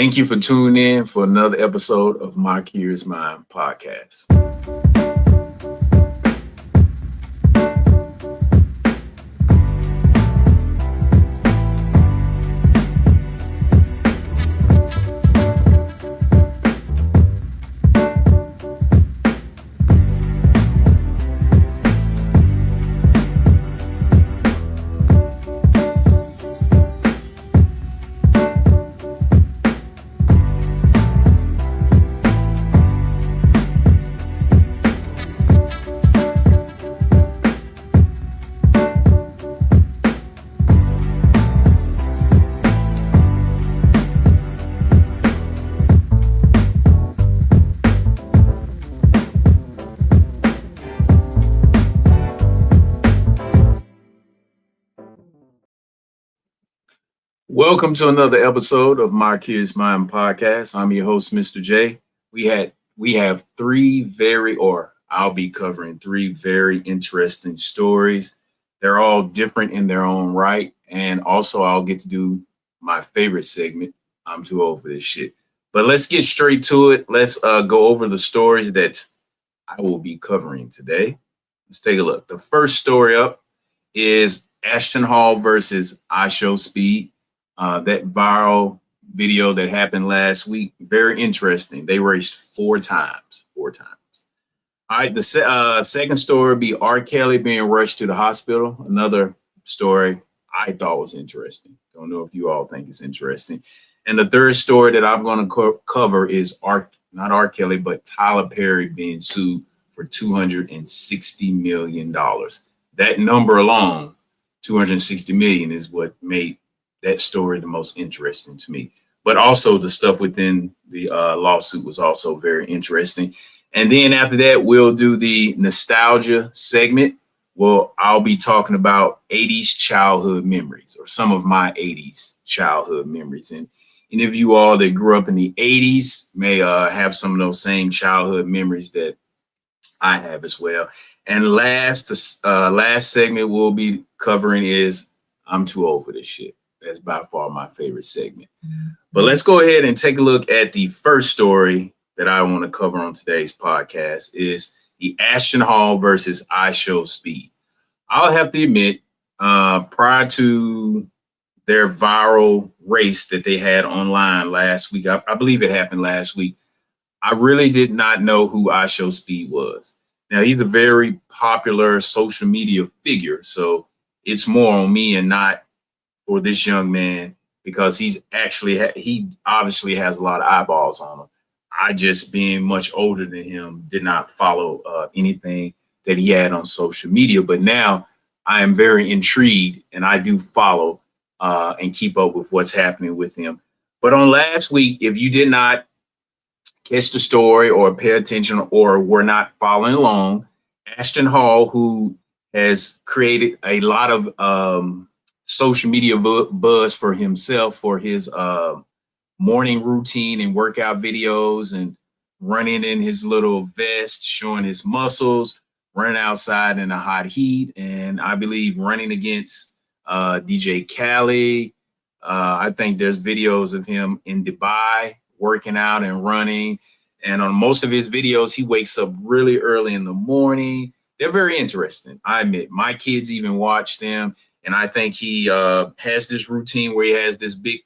Thank you for tuning in for another episode of My Curious Mind podcast. Welcome to another episode of My Curious Mind podcast. I'm your host, Mr. J. We have I'll be covering three very interesting stories. They're all different in their own right. And also I'll get to do my favorite segment. I'm too old for this shit. But let's get straight to it. Let's go over the stories that I will be covering today. Let's take a look. The first story up is Ashton Hall versus IShowSpeed. That viral video that happened last week, very interesting. They raced four times. All right, the second story would be R. Kelly being rushed to the hospital. Another story I thought was interesting. Don't know if you all think it's interesting. And the third story that I'm going to cover is not R. Kelly, but Tyler Perry being sued for $260 million. That number alone, 260 million, is what made that story the most interesting to me. But also the stuff within the lawsuit was also very interesting. And then after that, we'll do the nostalgia segment. Well, I'll be talking about 80s childhood memories, or some of my 80s childhood memories. And any of you all that grew up in the 80s may have some of those same childhood memories that I have as well. And last segment we'll be covering is I'm too old for this shit. That's by far my favorite segment. But let's go ahead and take a look at the first story that I want to cover on today's podcast is the Ashton Hall versus IShowSpeed. I'll have to admit, prior to their viral race that they had online last week, I believe it happened last week, I really did not know who IShowSpeed was. Now, he's a very popular social media figure, so it's more on me and not for this young man, because he obviously has a lot of eyeballs on him. I, just being much older than him, did not follow anything that he had on social media. But now I am very intrigued, and I do follow and keep up with what's happening with him. But on last week, if you did not catch the story or pay attention or were not following along, Ashton Hall, who has created a lot of social media buzz for himself for his morning routine and workout videos and running in his little vest, showing his muscles, running outside in a hot heat. And I believe running against DJ Khaled. I think there's videos of him in Dubai working out and running. And on most of his videos, he wakes up really early in the morning. They're very interesting. I admit, my kids even watch them. And I think he has this routine where he has this big,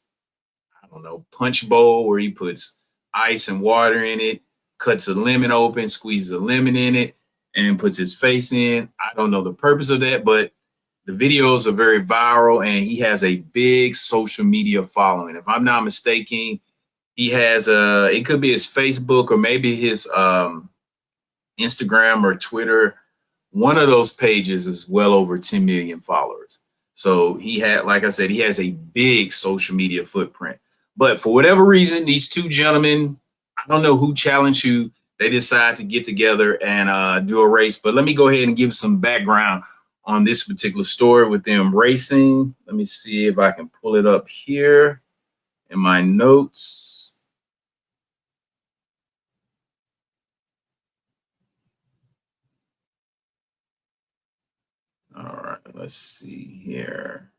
punch bowl where he puts ice and water in it, cuts a lemon open, squeezes a lemon in it, and puts his face in. I don't know the purpose of that, but the videos are very viral, and he has a big social media following. If I'm not mistaken, he has it could be his Facebook or maybe his Instagram or Twitter. One of those pages is well over 10 million followers. So he has a big social media footprint. But for whatever reason, these two gentlemen, I don't know who challenged who, they decide to get together and do a race. But let me go ahead and give some background on this particular story with them racing. Let me see if I can pull it up here in my notes. All right, let's see here.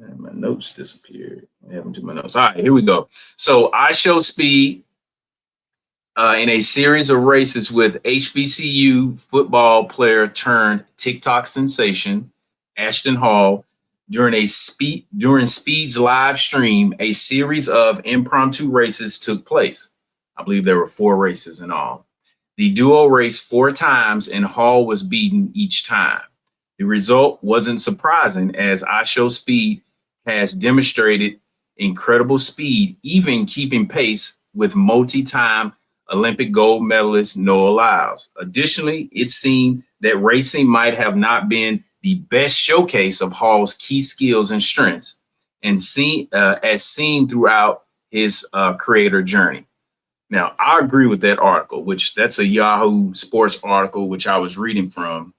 My notes disappeared. What happened to my notes? All right, here we go. So I show speed in a series of races with HBCU football player turned TikTok sensation Ashton Hall during Speed's live stream. A series of impromptu races took place. I believe there were 4 races in all. The duo raced 4 times, and Hall was beaten each time. The result wasn't surprising, as IShowSpeed has demonstrated incredible speed, even keeping pace with multi-time Olympic gold medalist Noah Lyles. Additionally, it seemed that racing might have not been the best showcase of Hall's key skills and strengths, and as seen throughout his creator journey. Now, I agree with that article, which that's a Yahoo Sports article, which I was reading from.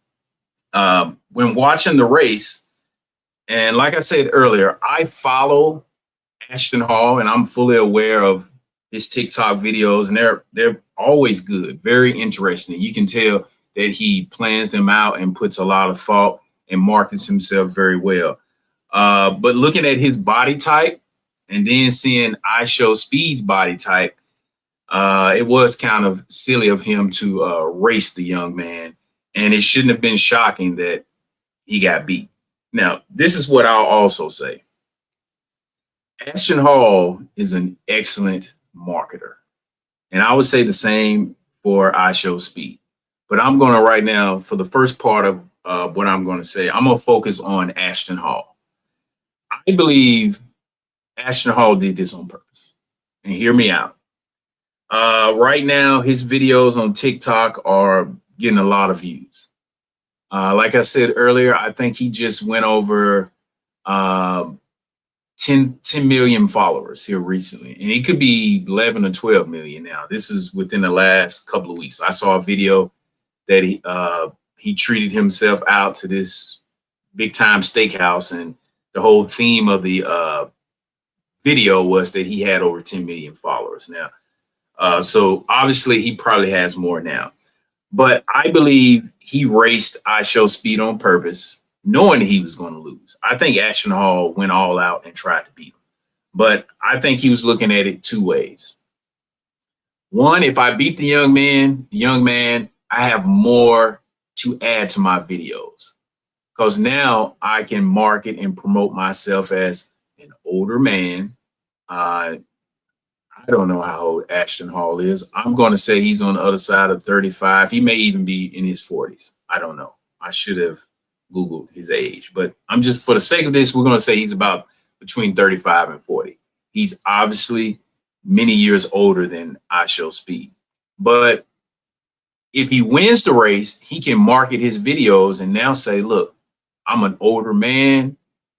When watching the race, and like I said earlier, I follow Ashton Hall, and I'm fully aware of his TikTok videos, and they're always good, very interesting. You can tell that he plans them out and puts a lot of thought and markets himself very well. But looking at his body type and then seeing IShowSpeed's body type, it was kind of silly of him to race the young man, and it shouldn't have been shocking that he got beat. Now, this is what I'll also say. Ashton Hall is an excellent marketer, and I would say the same for IShowSpeed. But I'm going to right now, for the first part of what I'm going to say, I'm going to focus on Ashton Hall. I believe Ashton Hall did this on purpose, and hear me out. Right now, his videos on TikTok are getting a lot of views. Like I said earlier, I think he just went over 10 million followers here recently, and it could be 11 or 12 million now. This is within the last couple of weeks. I saw a video that he treated himself out to this big time steakhouse, and the whole theme of the video was that he had over 10 million followers now. So obviously he probably has more now, but I believe he raced IShowSpeed on purpose, knowing he was going to lose. I think Ashton Hall went all out and tried to beat him, but I think he was looking at it 2 ways. One, if I beat the young man, I have more to add to my videos, because now I can market and promote myself as an older man. I don't know how old Ashton Hall is. I'm going to say he's on the other side of 35. He may even be in his 40s. I don't know. I should have Googled his age, but I'm just, for the sake of this, we're going to say he's about between 35 and 40. He's obviously many years older than IShowSpeed. But if he wins the race, he can market his videos and now say, look, I'm an older man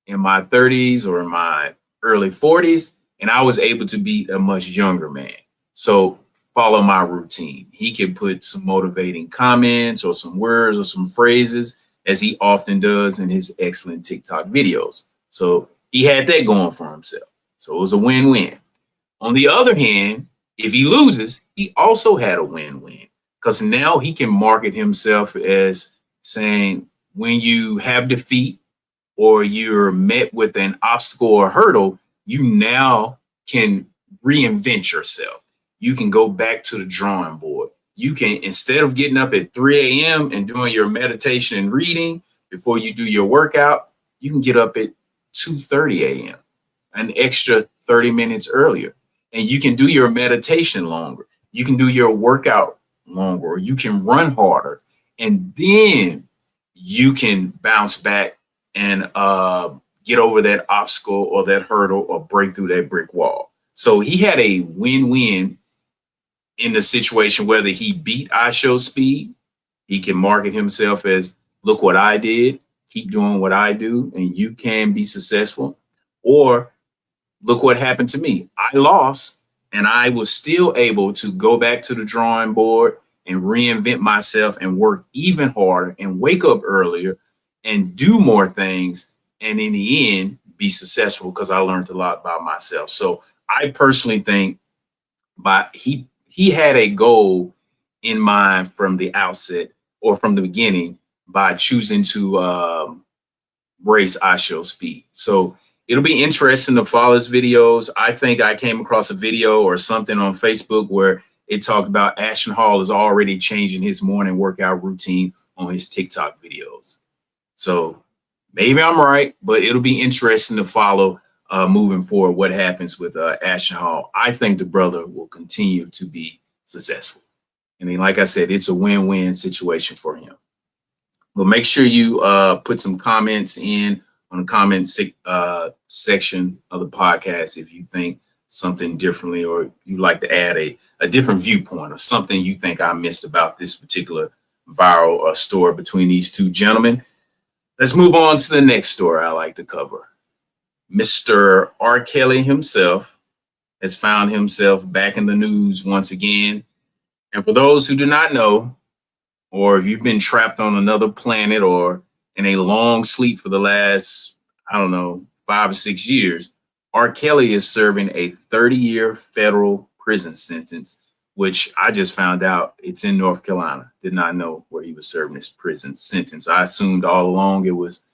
in my 30s or in my early 40s, and I was able to beat a much younger man. So follow my routine. He can put some motivating comments or some words or some phrases, as he often does in his excellent TikTok videos. So he had that going for himself. So it was a win-win. On the other hand, if he loses, he also had a win-win, because now he can market himself as saying, when you have defeat or you're met with an obstacle or hurdle, you now can reinvent yourself. You can go back to the drawing board. You can, instead of getting up at 3 a.m. and doing your meditation and reading before you do your workout, you can get up at 2:30 a.m., an extra 30 minutes earlier. And you can do your meditation longer. You can do your workout longer, or you can run harder. And then you can bounce back and get over that obstacle or that hurdle or break through that brick wall. So he had a win-win in the situation. Whether he beat IShowSpeed, he can market himself as, look what I did, keep doing what I do, and you can be successful. Or look what happened to me. I lost, and I was still able to go back to the drawing board and reinvent myself and work even harder and wake up earlier and do more things, and in the end be successful, because I learned a lot about myself. So I personally think he had a goal in mind from the outset, or from the beginning, by choosing to race IShowSpeed. So it'll be interesting to follow his videos. I think I came across a video or something on Facebook where it talked about Ashton Hall is already changing his morning workout routine on his TikTok videos. So maybe I'm right, but it'll be interesting to follow moving forward what happens with Ashton Hall. I think the brother will continue to be successful. I mean, like I said, it's a win-win situation for him. But make sure you put some comments in on the comment section of the podcast if you think something differently, or you like to add a different viewpoint or something you think I missed about this particular viral story between these two gentlemen. Let's move on to the next story I like to cover. Mr. R. Kelly himself has found himself back in the news once again. And for those who do not know, or if you've been trapped on another planet or in a long sleep for the last, 5 or 6 years, R. Kelly is serving a 30-year federal prison sentence, which I just found out it's in North Carolina. Did not know where he was serving his prison sentence. I assumed all along it was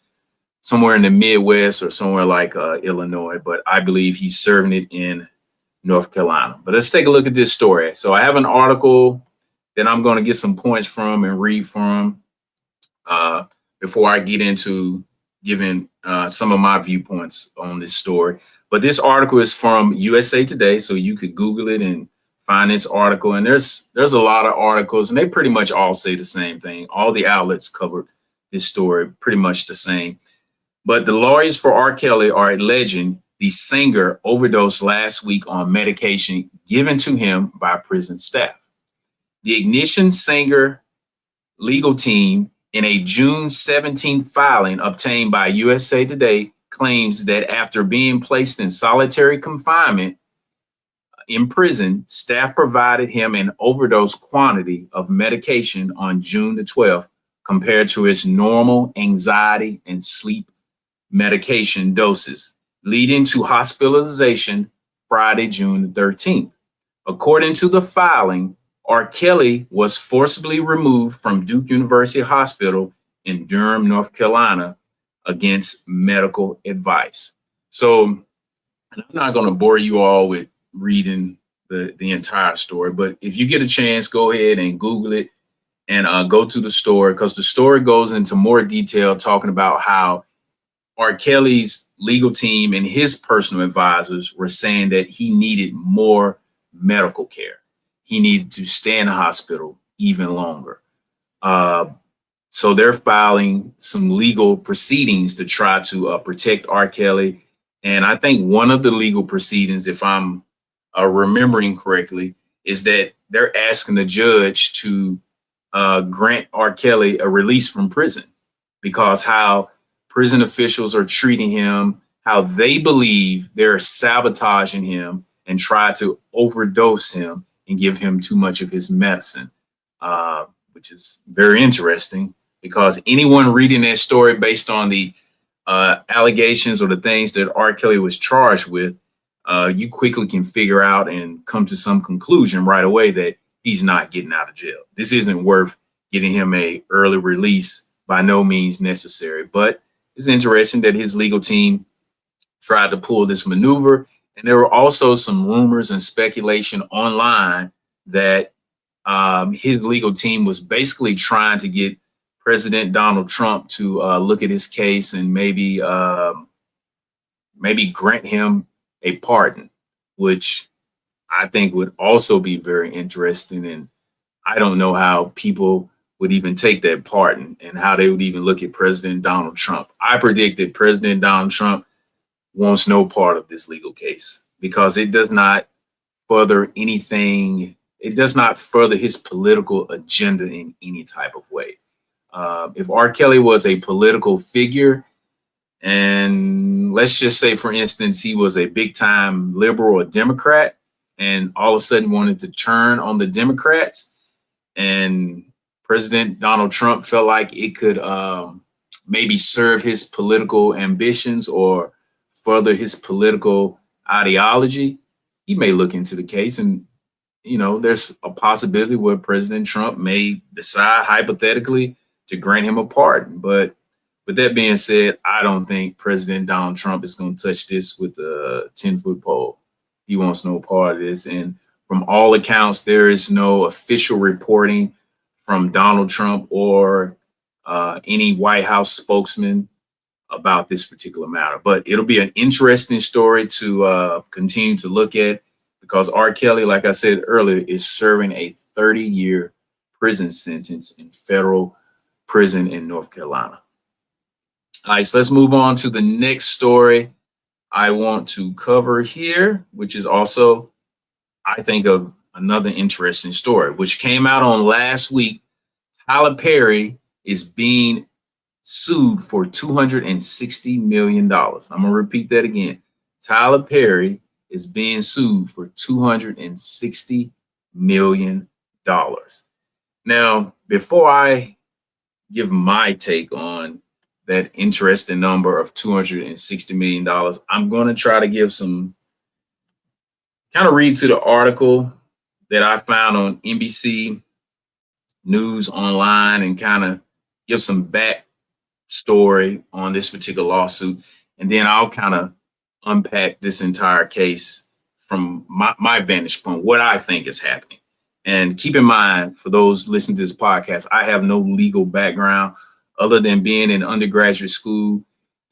somewhere in the Midwest or somewhere like Illinois, but I believe he's serving it in North Carolina. But let's take a look at this story. So I have an article that I'm going to get some points from and read from before I get into giving some of my viewpoints on this story. But this article is from USA Today, so you could Google it and find this article. And there's a lot of articles, and they pretty much all say the same thing. All the outlets covered this story pretty much the same. But the lawyers for R. Kelly are alleging the singer overdosed last week on medication given to him by prison staff. The Ignition singer legal team, in a June 17th filing obtained by USA Today, claims that after being placed in solitary confinement in prison, staff provided him an overdose quantity of medication on June the 12th compared to his normal anxiety and sleep medication doses, leading to hospitalization Friday, June the 13th. According to the filing, R. Kelly was forcibly removed from Duke University Hospital in Durham, North Carolina, against medical advice. So I'm not going to bore you all with reading the entire story, but if you get a chance, go ahead and Google it and go to the story, because the story goes into more detail talking about how R. Kelly's legal team and his personal advisors were saying that he needed more medical care. He needed to stay in the hospital even longer. So they're filing some legal proceedings to try to protect R. Kelly. And I think one of the legal proceedings, if I'm remembering correctly, is that they're asking the judge to grant R. Kelly a release from prison, because how prison officials are treating him, how they believe they're sabotaging him and try to overdose him and give him too much of his medicine, which is very interesting, because anyone reading that story based on the allegations or the things that R. Kelly was charged with, you quickly can figure out and come to some conclusion right away that he's not getting out of jail. This isn't worth getting him a early release, by no means necessary. But it's interesting that his legal team tried to pull this maneuver. And there were also some rumors and speculation online that his legal team was basically trying to get President Donald Trump to look at his case and maybe grant him a pardon, which I think would also be very interesting. And I don't know how people would even take that pardon and how they would even look at President Donald Trump. I predict that President Donald Trump wants no part of this legal case, because it does not further anything. It does not further his political agenda in any type of way. If R. Kelly was a political figure, and let's just say, for instance, he was a big time liberal or Democrat, and all of a sudden wanted to turn on the Democrats, and President Donald Trump felt like it could maybe serve his political ambitions or further his political ideology, he may look into the case. And, there's a possibility where President Trump may decide hypothetically to grant him a pardon. But With that being said, I don't think President Donald Trump is going to touch this with a 10-foot pole. He wants no part of this. And from all accounts, there is no official reporting from Donald Trump or any White House spokesman about this particular matter. But it'll be an interesting story to continue to look at, because R. Kelly, like I said earlier, is serving a 30-year prison sentence in federal prison in North Carolina. All right, so let's move on to the next story I want to cover here, which is also, I think, of another interesting story, which came out on last week. Tyler Perry is being sued for $260 million. I'm going to repeat that again. Tyler Perry is being sued for $260 million. Now, before I give my take on that interesting number of $260 million, I'm going to try to give some kind of read to the article that I found on NBC News Online and kind of give some backstory on this particular lawsuit. And then I'll kind of unpack this entire case from my vantage point, what I think is happening. And keep in mind, for those listening to this podcast, I have no legal background other than being in undergraduate school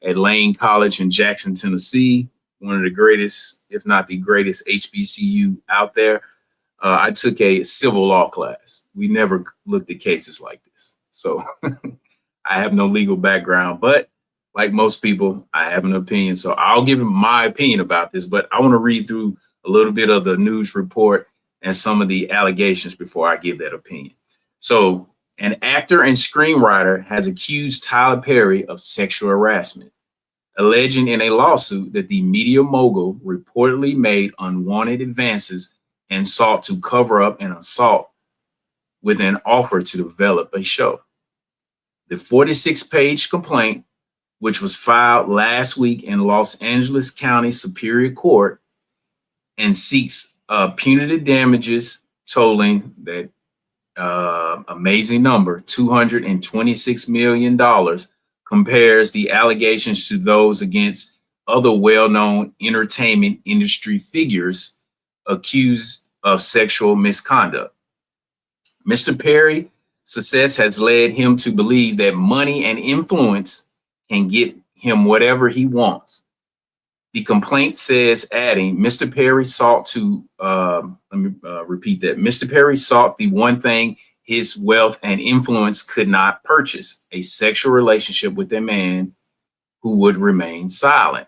at Lane College in Jackson, Tennessee, one of the greatest, if not the greatest HBCU out there. I took a civil law class. We never looked at cases like this. So I have no legal background, but like most people, I have an opinion. So I'll give my opinion about this, but I want to read through a little bit of the news report and some of the allegations before I give that opinion. So an actor and screenwriter has accused Tyler Perry of sexual harassment, alleging in a lawsuit that the media mogul reportedly made unwanted advances and sought to cover up an assault with an offer to develop a show. The 46-page complaint, which was filed last week in Los Angeles County Superior Court and seeks punitive damages totaling that amazing number, $226 million, compares the allegations to those against other well-known entertainment industry figures accused of sexual misconduct. Mr. Perry's success has led him to believe that money and influence can get him whatever he wants. The complaint says, adding, Mr. Perry sought to, repeat that. Mr. Perry sought the one thing his wealth and influence could not purchase: a sexual relationship with a man who would remain silent.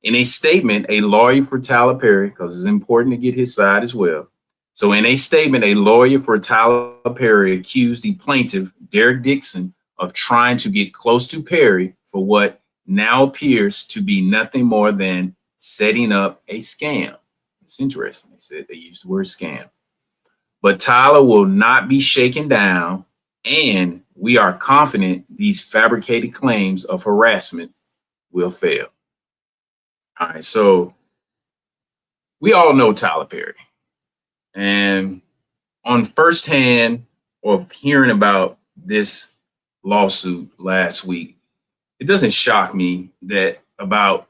In a statement, a lawyer for Tyler Perry, because it's important to get his side as well. So in a statement, a lawyer for Tyler Perry accused the plaintiff, Derek Dixon, of trying to get close to Perry for what now appears to be nothing more than setting up a scam. It's interesting. They said they used the word scam. But Tyler will not be shaken down, and we are confident these fabricated claims of harassment will fail. All right, so we all know Tyler Perry. And on firsthand or hearing about this lawsuit last week, it doesn't shock me that about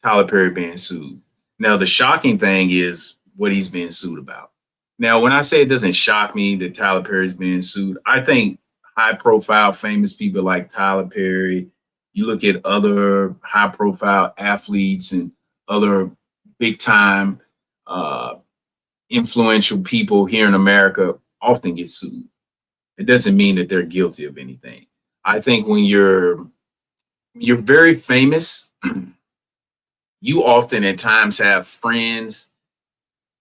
Tyler Perry being sued. Now, the shocking thing is what he's being sued about. Now, when I say it doesn't shock me that Tyler Perry is being sued, I think high-profile, famous people like Tyler Perry, you look at other high-profile athletes and other big-time influential people here in America often get sued. It doesn't mean that they're guilty of anything. I think when you're very famous, you often at times have friends,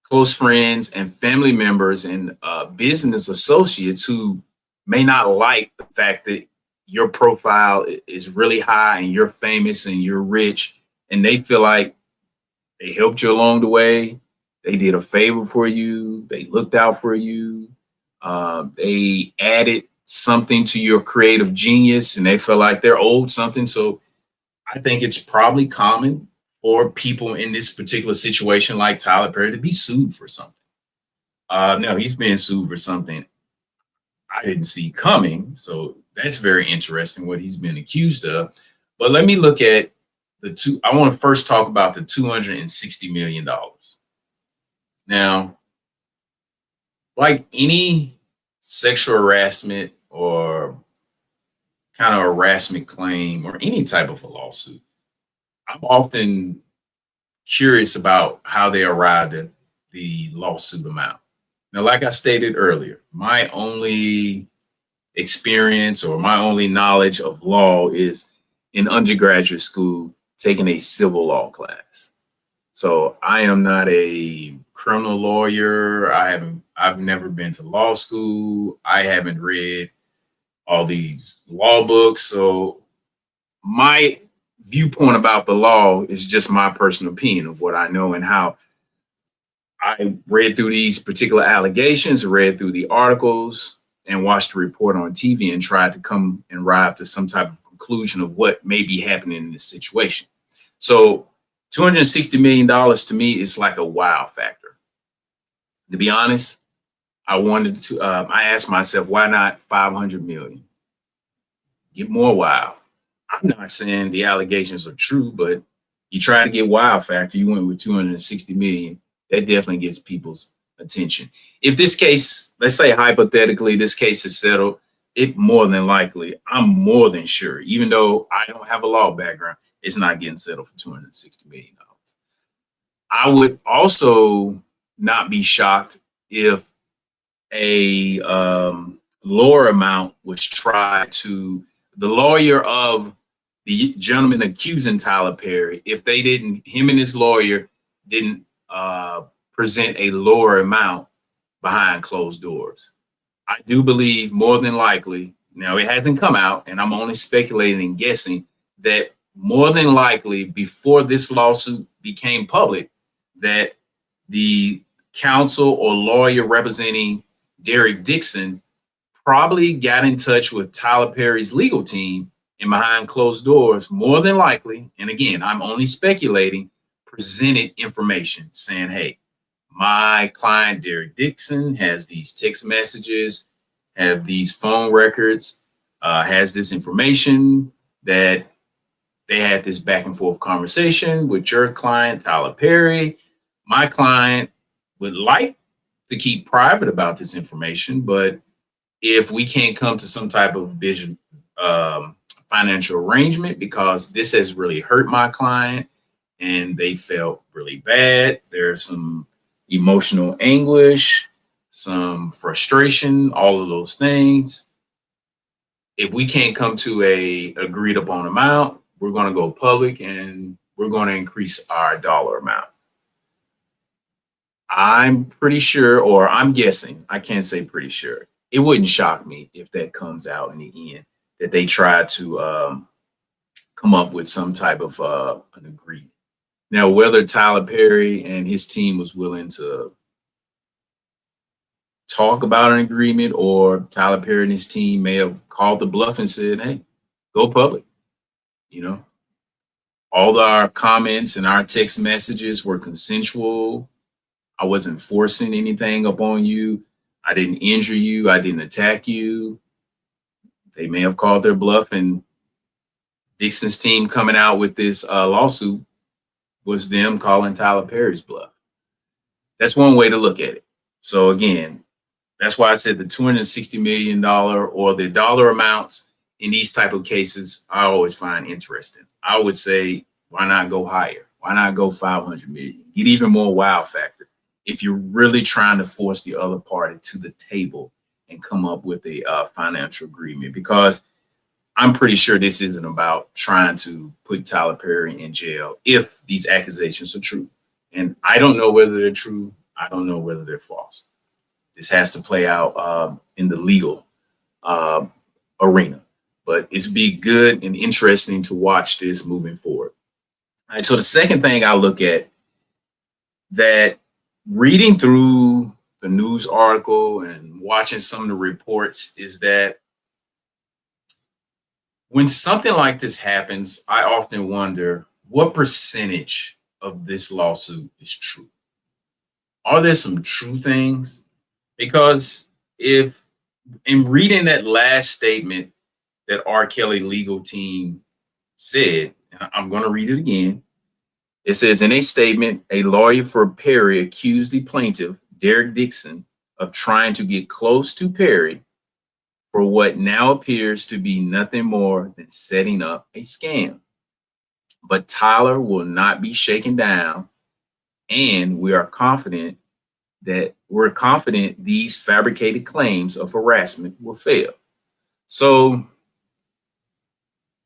close friends, and family members and business associates who may not like the fact that your profile is really high and you're famous and you're rich, and they feel like they helped you along the way. They did a favor for you. They looked out for you. They added something to your creative genius, and they feel like they're owed something. So I think it's probably common for people in this particular situation like Tyler Perry to be sued for something. Now he's being sued for something I didn't see coming. So that's very interesting what he's been accused of. But let me look at I want to first talk about the $260 million. Now, like any sexual harassment or kind of harassment claim or any type of a lawsuit, I'm often curious about how they arrived at the lawsuit amount. Now, like I stated earlier, my only experience or my only knowledge of law is in undergraduate school taking a civil law class. So I am not a criminal lawyer. I've never been to law school. I haven't read all these law books. So my viewpoint about the law is just my personal opinion of what I know and how I read through these particular allegations, read through the articles, and watched the report on TV and tried to come and arrive to some type of conclusion of what may be happening in this situation. So $260 million to me is like a wow factor. To be honest, I asked myself, why not 500 million? Get more wow. I'm not saying the allegations are true, but you try to get wow factor, you went with 260 million. That definitely gets people's attention. If this case, let's say hypothetically, this case is settled, it more than likely, I'm more than sure, even though I don't have a law background, it's not getting settled for $260 million. I would also not be shocked if a lower amount was tried to the lawyer of the gentleman accusing Tyler Perry, if they didn't, him and his lawyer didn't present a lower amount behind closed doors. I do believe more than likely, now it hasn't come out, and I'm only speculating and guessing that more than likely before this lawsuit became public, that the counsel or lawyer representing Derek Dixon probably got in touch with Tyler Perry's legal team and behind closed doors, more than likely, and again, I'm only speculating, presented information saying, hey, my client, Derek Dixon, has these text messages, have these phone records, has this information that they had this back and forth conversation with your client, Tyler Perry. My client would like to keep private about this information, but if we can't come to some type of financial arrangement because this has really hurt my client and they felt really bad, there's some emotional anguish, some frustration, all of those things. If we can't come to a agreed upon amount, we're going to go public and we're going to increase our dollar amount. I'm pretty sure, or I'm guessing, I can't say pretty sure. It wouldn't shock me if that comes out in the end, that they try to come up with some type of an agreement. Now, whether Tyler Perry and his team was willing to talk about an agreement, or Tyler Perry and his team may have called the bluff and said, hey, go public. You know, all our comments and our text messages were consensual. I wasn't forcing anything upon you. I didn't injure you. I didn't attack you. They may have called their bluff, and Dixon's team coming out with this lawsuit was them calling Tyler Perry's bluff. That's one way to look at it. So again, that's why I said the $260 million or the dollar amounts in these type of cases, I always find interesting. I would say, why not go higher? Why not go 500 million? Get even more wow factor if you're really trying to force the other party to the table and come up with a financial agreement, because I'm pretty sure this isn't about trying to put Tyler Perry in jail if these accusations are true. And I don't know whether they're true. I don't know whether they're false. This has to play out in the legal arena. But it's be good and interesting to watch this moving forward. All right, so the second thing I look at, that reading through the news article and watching some of the reports, is that when something like this happens, I often wonder what percentage of this lawsuit is true. Are there some true things? Because if in reading that last statement that R. Kelly legal team said, and I'm going to read it again. It says, in a statement, a lawyer for Perry accused the plaintiff, Derek Dixon, of trying to get close to Perry for what now appears to be nothing more than setting up a scam. But Tyler will not be shaken down, and we're confident these fabricated claims of harassment will fail. So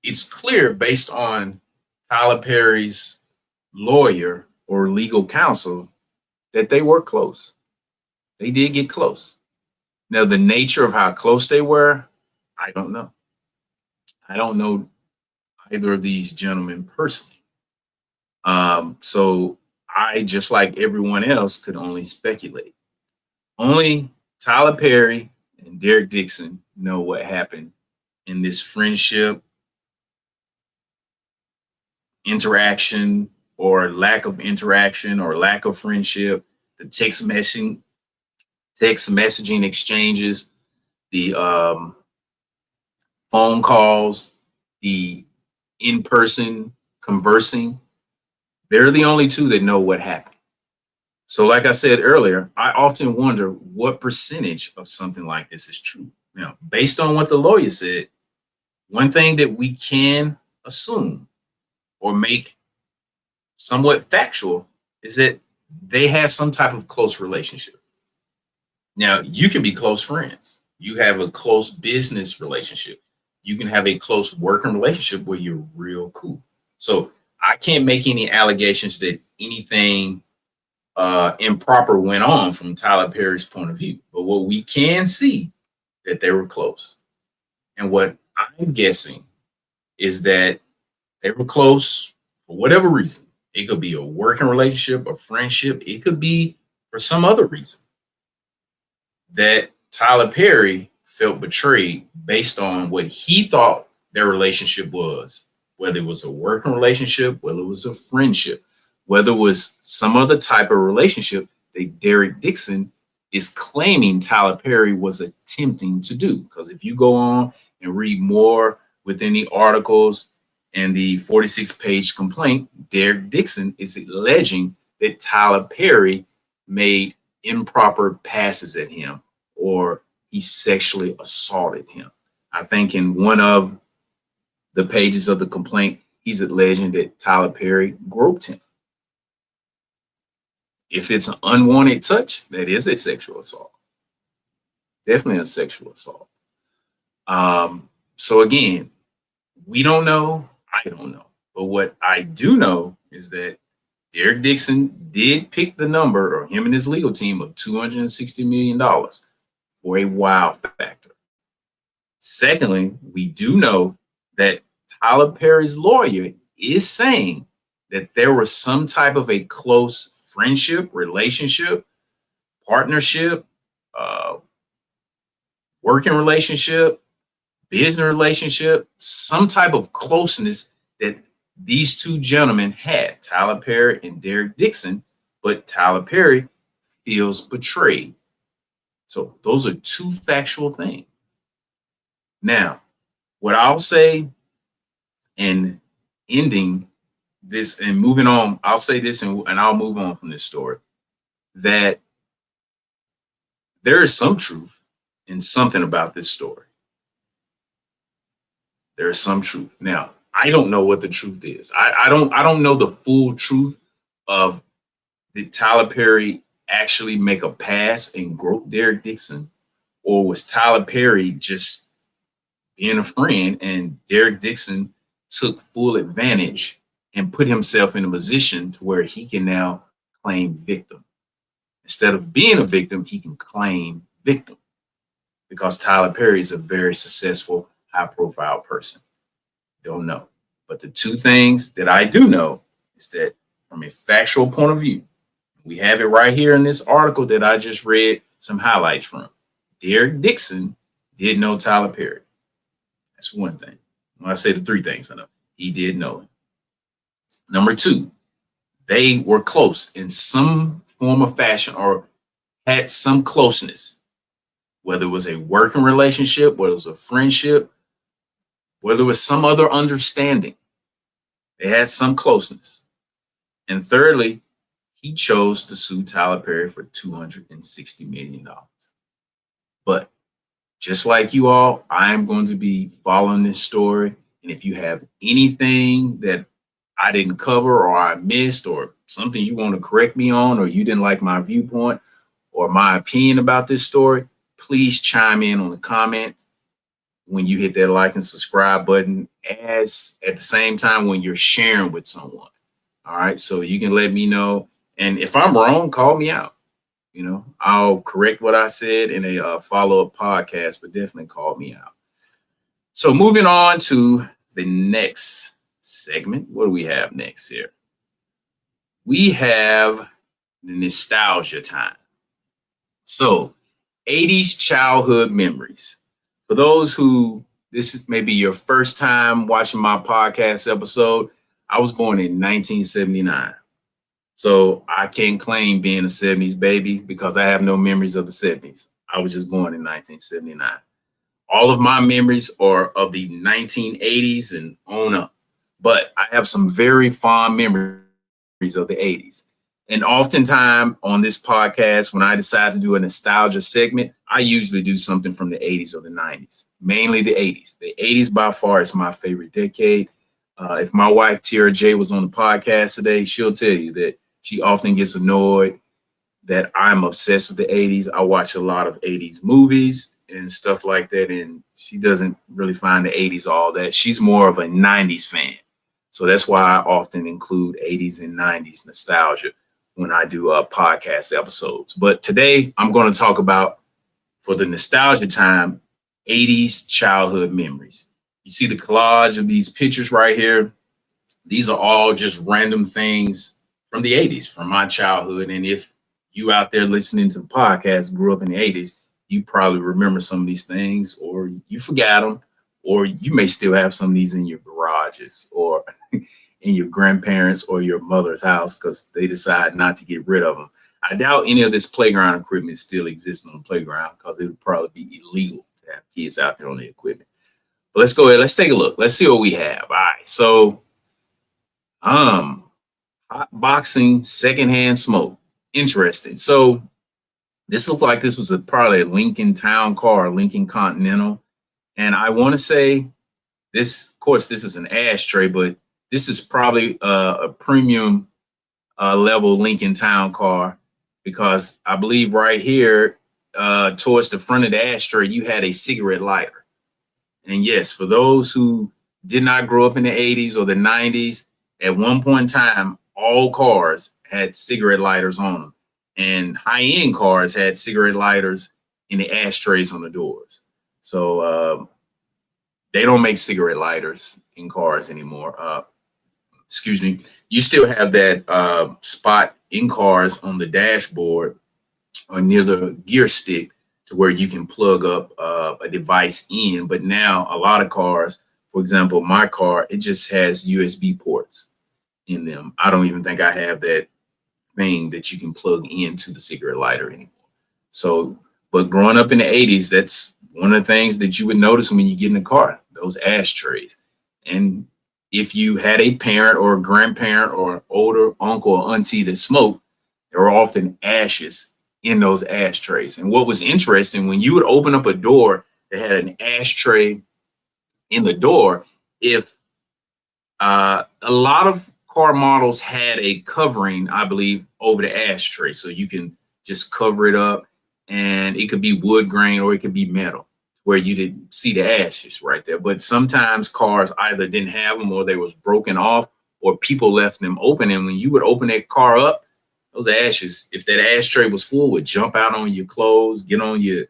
it's clear based on Tyler Perry's lawyer or legal counsel that they were close. They did get close. Now, the nature of how close they were, I don't know. I don't know either of these gentlemen personally. So I, just like everyone else, could only speculate. Only Tyler Perry and Derek Dixon know what happened in this friendship, interaction, or lack of interaction, or lack of friendship, the text messaging exchanges, the phone calls, the in-person conversing. They're the only two that know what happened. So like I said earlier, I often wonder what percentage of something like this is true. Now, based on what the lawyer said, one thing that we can assume or make somewhat factual is that they have some type of close relationship. Now, you can be close friends. You have a close business relationship. You can have a close working relationship where you're real cool. So I can't make any allegations that anything improper went on from Tyler Perry's point of view. But what we can see that they were close. And what I'm guessing is that they were close for whatever reason. It could be a working relationship, a friendship. It could be for some other reason that Tyler Perry felt betrayed based on what he thought their relationship was, whether it was a working relationship, whether it was a friendship, whether it was some other type of relationship that Derek Dixon is claiming Tyler Perry was attempting to do. Because if you go on and read more within the articles and the 46-page complaint, Derek Dixon is alleging that Tyler Perry made improper passes at him or he sexually assaulted him. I think in one of the pages of the complaint, he's alleging that Tyler Perry groped him. If it's an unwanted touch, that is a sexual assault. Definitely a sexual assault. So again, we don't know. I don't know. But what I do know is that Derek Dixon did pick the number, or him and his legal team, of $260 million for a wow factor. Secondly, we do know that Tyler Perry's lawyer is saying that there was some type of a close friendship, relationship, partnership, working relationship, business relationship, some type of closeness that these two gentlemen had, Tyler Perry and Derek Dixon, but Tyler Perry feels betrayed. So those are two factual things. Now, what I'll say in ending this and moving on, I'll say this and I'll move on from this story, that there is some truth in something about this story. There is some truth. Now, I don't know what the truth is. I don't know the full truth of, did Tyler Perry actually make a pass and grope Derek Dixon, or was Tyler Perry just being a friend and Derek Dixon took full advantage and put himself in a position to where he can now claim victim. Instead of being a victim, he can claim victim because Tyler Perry is a very successful, high-profile person. Don't know. But the two things that I do know is that from a factual point of view, we have it right here in this article that I just read some highlights from. Derek Dixon did know Tyler Perry. That's one thing. When I say the three things, I know he did know him. Number two, they were close in some form of fashion or had some closeness. whether it was a working relationship, whether it was a friendship, whether it was some other understanding. They had some closeness. And thirdly, he chose to sue Tyler Perry for $260 million. But just like you all, I am going to be following this story. And if you have anything that I didn't cover or I missed or something you want to correct me on or you didn't like my viewpoint or my opinion about this story, please chime in on the comment when you hit that like and subscribe button, as at the same time when you're sharing with someone. All right. So you can let me know. And if I'm wrong, call me out. I'll correct what I said in a follow-up podcast, but definitely call me out. So moving on to the next segment. What do we have next here? We have the nostalgia time. So 80s childhood memories. For those who this is maybe your first time watching my podcast episode, I was born in 1979. So I can't claim being a 70s baby because I have no memories of the 70s. I was just born in 1979. All of my memories are of the 1980s and on up. But I have some very fond memories of the 80s. And oftentimes on this podcast, when I decide to do a nostalgia segment, I usually do something from the 80s or the 90s, mainly the 80s. The 80s by far is my favorite decade. If my wife, Tara J, was on the podcast today, she'll tell you that she often gets annoyed that I'm obsessed with the 80s. I watch a lot of 80s movies and stuff like that, and she doesn't really find the 80s all that. She's more of a 90s fan. So that's why I often include 80s and 90s nostalgia when I do podcast episodes. But today I'm going to talk about, for the nostalgia time, 80s childhood memories. You see the collage of these pictures right here. These are all just random things from the 80s, from my childhood. And if you out there listening to the podcast grew up in the 80s, you probably remember some of these things, or you forgot them, or you may still have some of these in your garages or in your grandparents or your mother's house because they decide not to get rid of them. I doubt any of this playground equipment still exists on the playground because it would probably be illegal to have kids out there on the equipment. But let's go ahead. Let's take a look. Let's see what we have. All right. So, hot boxing, secondhand smoke. Interesting. So this looked like this was probably a Lincoln Town Car, Lincoln Continental. And I want to say this, of course, this is an ashtray, but this is probably a premium level Lincoln Town Car, because I believe right here towards the front of the ashtray, you had a cigarette lighter. And yes, for those who did not grow up in the 80s or the 90s, at one point in time, all cars had cigarette lighters on them. And high-end cars had cigarette lighters in the ashtrays on the doors. So they don't make cigarette lighters in cars anymore. Excuse me. You still have that spot in cars on the dashboard or near the gear stick to where you can plug up a device in. But now a lot of cars, for example, my car, it just has USB ports in them. I don't even think I have that thing that you can plug into the cigarette lighter anymore. So, but growing up in the 80s, that's one of the things that you would notice when you get in the car, those ashtrays. And if you had a parent or a grandparent or an older uncle or auntie that smoked, there were often ashes in those ashtrays. And what was interesting, when you would open up a door that had an ashtray in the door, if a lot of car models had a covering, I believe, over the ashtray, so you can just cover it up, and it could be wood grain or it could be metal where you didn't see the ashes right there. But sometimes cars either didn't have them or they was broken off or people left them open. And when you would open that car up, those ashes, if that ashtray was full, would jump out on your clothes, get on your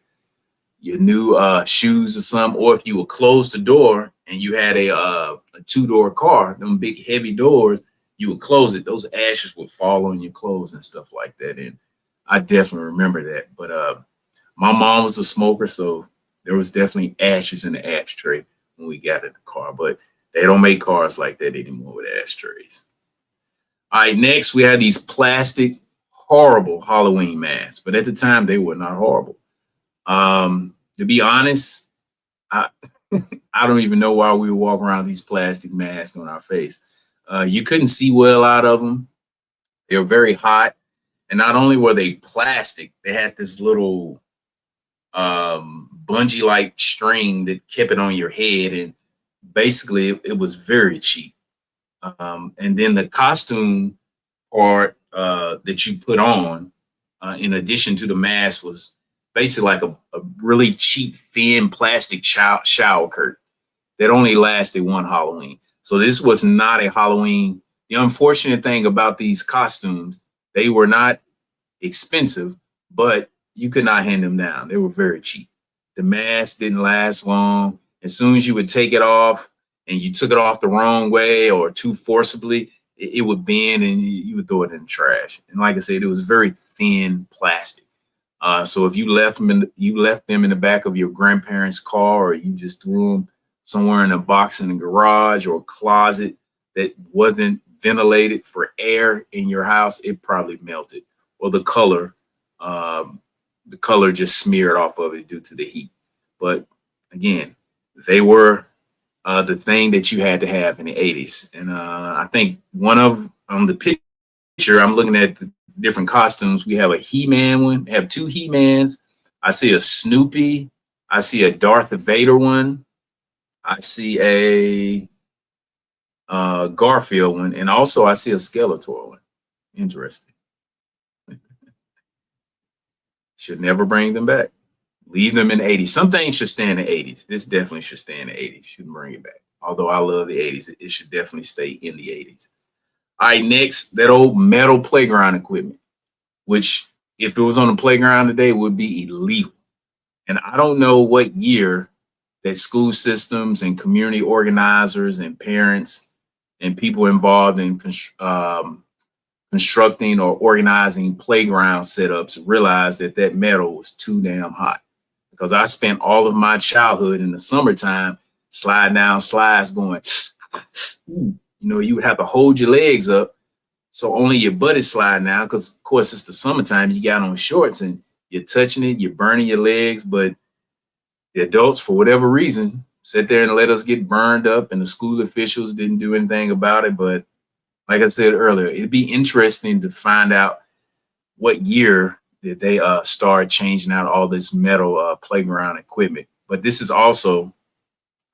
new shoes or something. Or if you would close the door and you had a two-door car, them big heavy doors, you would close it. Those ashes would fall on your clothes and stuff like that. And I definitely remember that. But my mom was a smoker, so there was definitely ashes in the ashtray when we got in the car. But they don't make cars like that anymore with ashtrays. All right, next we have these plastic, horrible Halloween masks. But at the time, they were not horrible. To be honest, I I don't even know why we walk around these plastic masks on our face. You couldn't see well out of them. They were very hot, and not only were they plastic, they had this little bungee like string that kept it on your head, and basically it was very cheap. And then the costume part that you put on, in addition to the mask, was basically like a really cheap, thin plastic shower curtain that only lasted one Halloween. So this was not a Halloween. The unfortunate thing about these costumes, they were not expensive, but you could not hand them down. They were very cheap. The mask didn't last long. As soon as you would take it off and you took it off the wrong way or too forcibly, it would bend and you would throw it in the trash. And like I said, it was very thin plastic. So if you left them in the back of your grandparents' car, or you just threw them somewhere in a box in the garage or closet that wasn't ventilated for air in your house, it probably melted, or the color just smeared off of it due to the heat. But again, they were the thing that you had to have in the 80s. And I think one of on the picture, I'm looking at the different costumes. We have a He-Man one, have two He-Mans. I see a Snoopy. I see a Darth Vader one. I see a Garfield one, and also I see a Skeletor one. Interesting. Should never bring them back. Leave them in the 80s. Some things should stay in the 80s. This definitely should stay in the 80s. Shouldn't bring it back. Although I love the 80s, it should definitely stay in the 80s. All right, next, that old metal playground equipment, which if it was on the playground today would be illegal. And I don't know what year that school systems and community organizers and parents and people involved in constructing or organizing playground setups realized that that metal was too damn hot. Because I spent all of my childhood in the summertime sliding down slides going, you know, you would have to hold your legs up so only your butt is sliding out, because of course it's the summertime, you got on shorts and you're touching it, you're burning your legs. But the adults, for whatever reason, sat there and let us get burned up, and the school officials didn't do anything about it. But like I said earlier, it'd be interesting to find out what year that they started changing out all this metal playground equipment. But this is also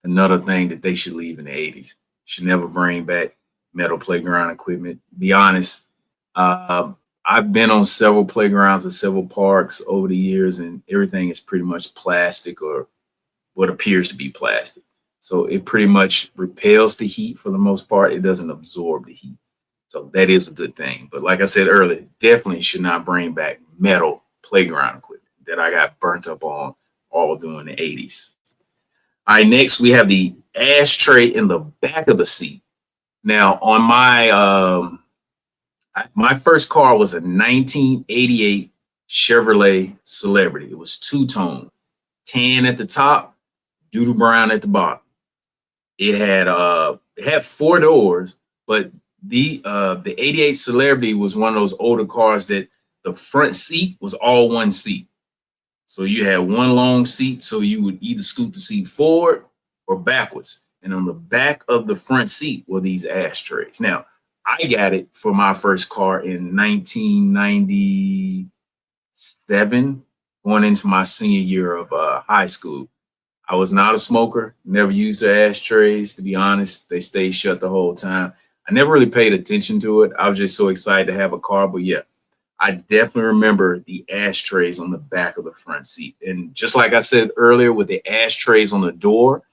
another thing that they should leave in the 80s. Should never bring back metal playground equipment. Be honest, I've been on several playgrounds at several parks over the years, and everything is pretty much plastic or what appears to be plastic. So it pretty much repels the heat for the most part. It doesn't absorb the heat. So that is a good thing. But like I said earlier, definitely should not bring back metal playground equipment that I got burnt up on all during the 80s. All right, next we have the ashtray in the back of the seat. Now, on my first car was a 1988 Chevrolet Celebrity. It was two-tone, tan at the top, doodle brown at the bottom. It had four doors, but the 88 Celebrity was one of those older cars that the front seat was all one seat. So you had one long seat, so you would either scoot the seat forward or backwards. And on the back of the front seat were these ashtrays. Now, I got it for my first car in 1997, going into my senior year of high school. I was not a smoker, never used the ashtrays, to be honest. They stayed shut the whole time. I never really paid attention to it. I was just so excited to have a car. But yeah, I definitely remember the ashtrays on the back of the front seat. And just like I said earlier with the ashtrays on the door,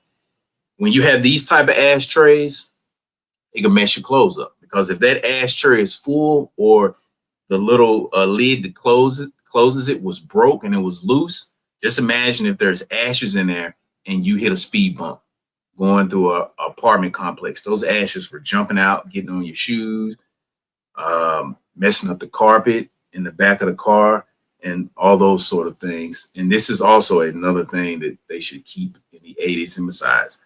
when you have these type of ashtrays, it can mess your clothes up. Because if that ashtray is full, or the little lid that closes it was broke and it was loose, just imagine if there's ashes in there and you hit a speed bump going through a apartment complex. Those ashes were jumping out, getting on your shoes, messing up the carpet in the back of the car, and all those sort of things. And this is also another thing that they should keep in the 80s. And besides,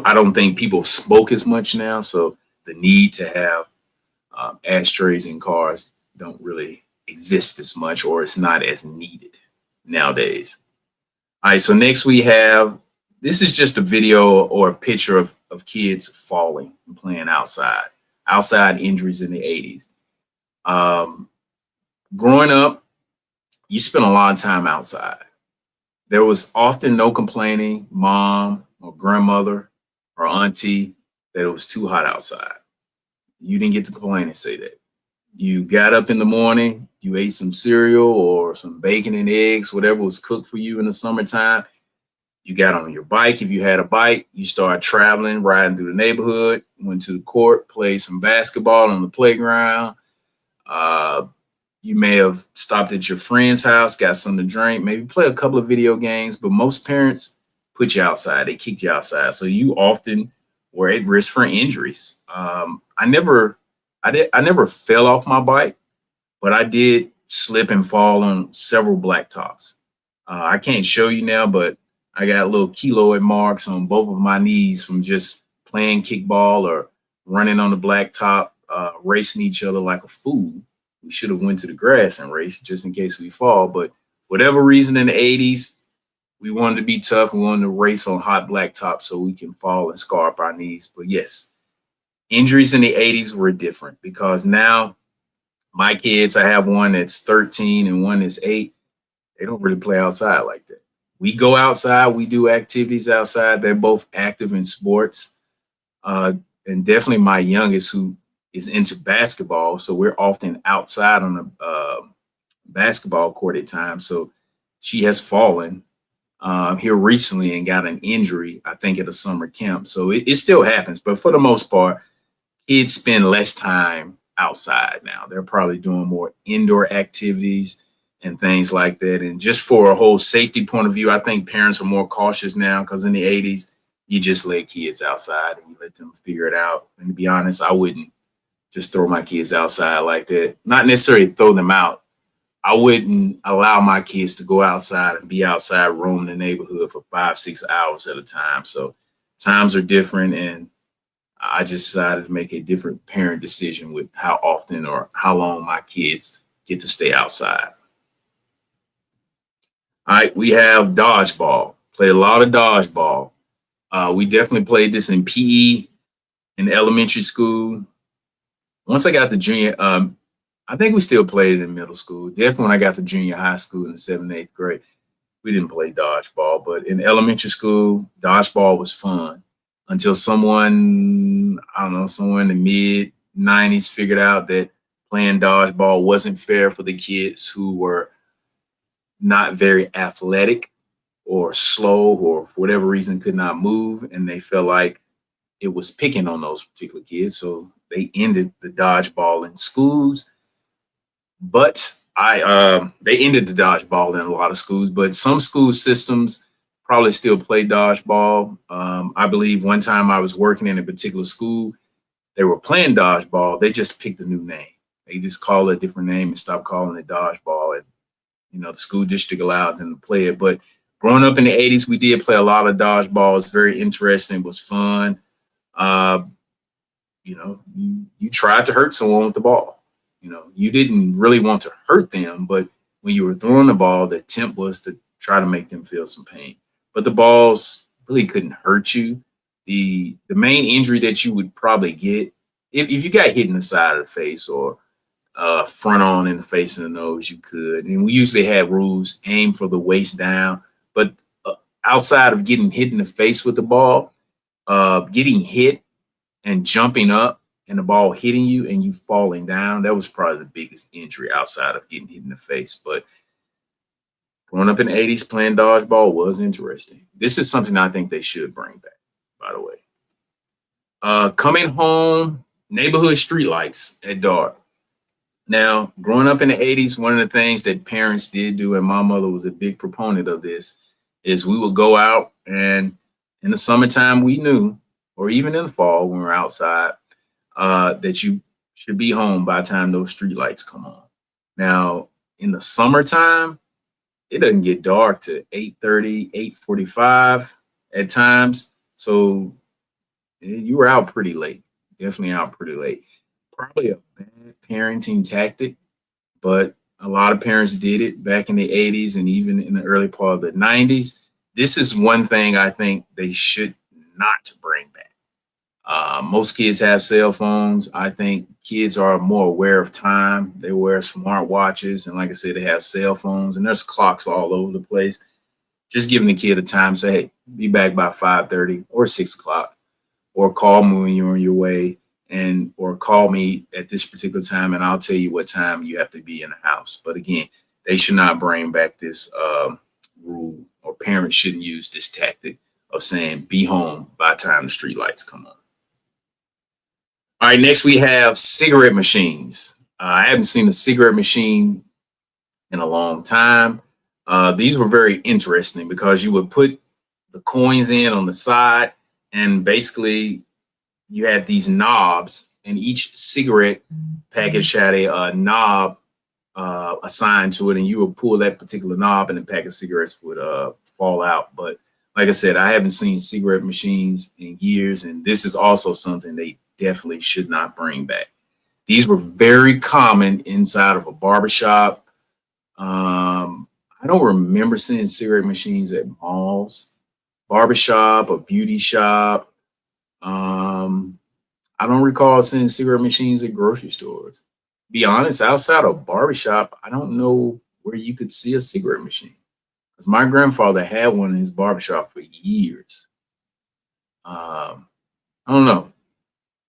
I don't think people smoke as much now, so the need to have ashtrays in cars don't really exist as much, or it's not as needed nowadays. All right, so next we have, this is just a video or a picture of kids falling and playing outside injuries in the 80s. Um, Growing up, you spent a lot of time outside. There was often no complaining, mom or grandmother or auntie, that it was too hot outside. You didn't get to complain and say that. You got up in the morning, you ate some cereal or some bacon and eggs, whatever was cooked for you in the summertime. You got on your bike. If you had a bike, you started traveling, riding through the neighborhood, went to the court, played some basketball on the playground. Uh, you may have stopped at your friend's house, got something to drink, maybe play a couple of video games, but most parents put you outside. They kicked you outside. So you often were at risk for injuries. I never fell off my bike, but I did slip and fall on several blacktops. I can't show you now, but I got little keloid marks on both of my knees from just playing kickball or running on the blacktop, racing each other like a fool. We should have went to the grass and raced just in case we fall. But whatever reason in the 80s, we wanted to be tough. We wanted to race on hot blacktop so we can fall and scar up our knees. But yes, injuries in the 80s were different because now my kids, I have one that's 13 and one that's 8. They don't really play outside like that. We go outside, we do activities outside. They're both active in sports. And definitely my youngest, who is into basketball. So we're often outside on the basketball court at times. So she has fallen here recently and got an injury, I think, at a summer camp. So it still happens. But for the most part, kids spend less time outside now. They're probably doing more indoor activities and things like that. And just for a whole safety point of view, I think parents are more cautious now because in the 80s, you just let kids outside and you let them figure it out. And to be honest, I wouldn't just throw my kids outside like that. Not necessarily throw them out. I wouldn't allow my kids to go outside and be outside roaming the neighborhood for 5-6 hours at a time. So times are different, and I just decided to make a different parent decision with how often or how long my kids get to stay outside. All right, we have dodgeball. Played a lot of dodgeball. We definitely played this in PE in elementary school. Once I got to junior, I think we still played it in middle school. Definitely when I got to junior high school in the 7th, 8th grade, we didn't play dodgeball. But in elementary school, dodgeball was fun until someone, I don't know, somewhere in the mid 90s figured out that playing dodgeball wasn't fair for the kids who were not very athletic or slow or for whatever reason could not move. And they felt like it was picking on those particular kids. So they ended the dodgeball in schools. But they ended the dodgeball in a lot of schools, but some school systems probably still play dodgeball. I believe one time I was working in a particular school, they were playing dodgeball. They just picked a new name. They just call it a different name and stopped calling it dodgeball. And the school district allowed them to play it. But growing up in the 80s, we did play a lot of dodgeball. It was very interesting. It was fun. You tried to hurt someone with the ball. You didn't really want to hurt them, but when you were throwing the ball, the attempt was to try to make them feel some pain. But the balls really couldn't hurt you. The main injury that you would probably get if you got hit in the side of the face or front on in the face and the nose, you could. And we usually had rules: aim for the waist down. But outside of getting hit in the face with the ball, getting hit and jumping up and the ball hitting you and you falling down, that was probably the biggest injury outside of getting hit in the face. But growing up in the 80s, playing dodgeball was interesting. This is something I think they should bring back, by the way. Coming home, neighborhood streetlights at dark. Now, growing up in the 80s, one of the things that parents did do, and my mother was a big proponent of this, is we would go out, and in the summertime, we knew, or even in the fall when we're outside, that you should be home by the time those street lights come on. Now, in the summertime, it doesn't get dark to 8:30, 8:45 at times. So you were out pretty late, definitely out pretty late. Probably a bad parenting tactic, but a lot of parents did it back in the 80s and even in the early part of the 90s. This is one thing I think they should not bring back. Most kids have cell phones. I think kids are more aware of time. They wear smart watches, and like I said, they have cell phones, and there's clocks all over the place. Just giving the kid a time, say, hey, be back by 5:30 or 6 o'clock, or call me when you're on your way, and or call me at this particular time, and I'll tell you what time you have to be in the house. But again, they should not bring back this rule, or parents shouldn't use this tactic of saying be home by the time the street lights come on. All right, next we have cigarette machines. I haven't seen a cigarette machine in a long time. These were very interesting because you would put the coins in on the side, and basically you had these knobs, and each cigarette package had a knob assigned to it, and you would pull that particular knob, and the pack of cigarettes would fall out. But like I said, I haven't seen cigarette machines in years, and this is also something they definitely should not bring back. These were very common inside of a barbershop. I don't remember seeing cigarette machines at malls, barbershop, or beauty shop. I don't recall seeing cigarette machines at grocery stores. Be honest, outside of barbershop, I don't know where you could see a cigarette machine. Because my grandfather had one in his barbershop for years. I don't know.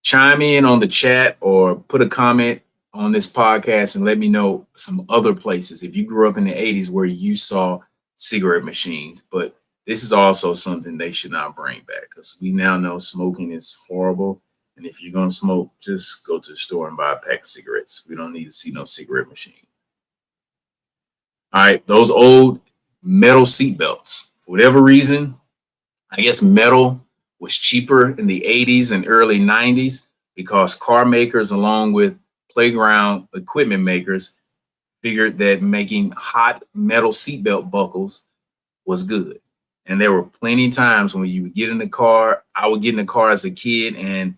Chime in on the chat or put a comment on this podcast and let me know some other places if you grew up in the 80s where you saw cigarette machines. But this is also something they should not bring back, because we now know smoking is horrible. And if you're going to smoke, just go to the store and buy a pack of cigarettes. We don't need to see no cigarette machine. All right, those old metal seat belts. For whatever reason, I guess metal was cheaper in the 80s and early 90s because car makers, along with playground equipment makers, figured that making hot metal seatbelt buckles was good. And there were plenty of times when you would get in the car, I would get in the car as a kid, and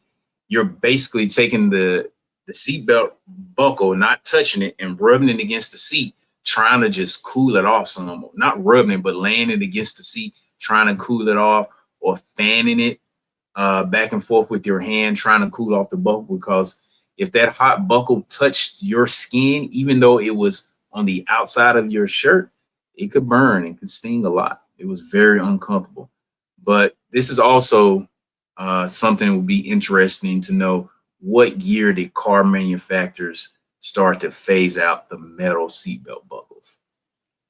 you're basically taking the seatbelt buckle, not touching it, and rubbing it against the seat, trying to just cool it off some. Not rubbing it, but laying it against the seat, trying to cool it off, or fanning it back and forth with your hand, trying to cool off the buckle. Because if that hot buckle touched your skin, even though it was on the outside of your shirt, it could burn and could sting a lot. It was very uncomfortable. But this is also something that would be interesting to know. What year did car manufacturers start to phase out the metal seatbelt buckles?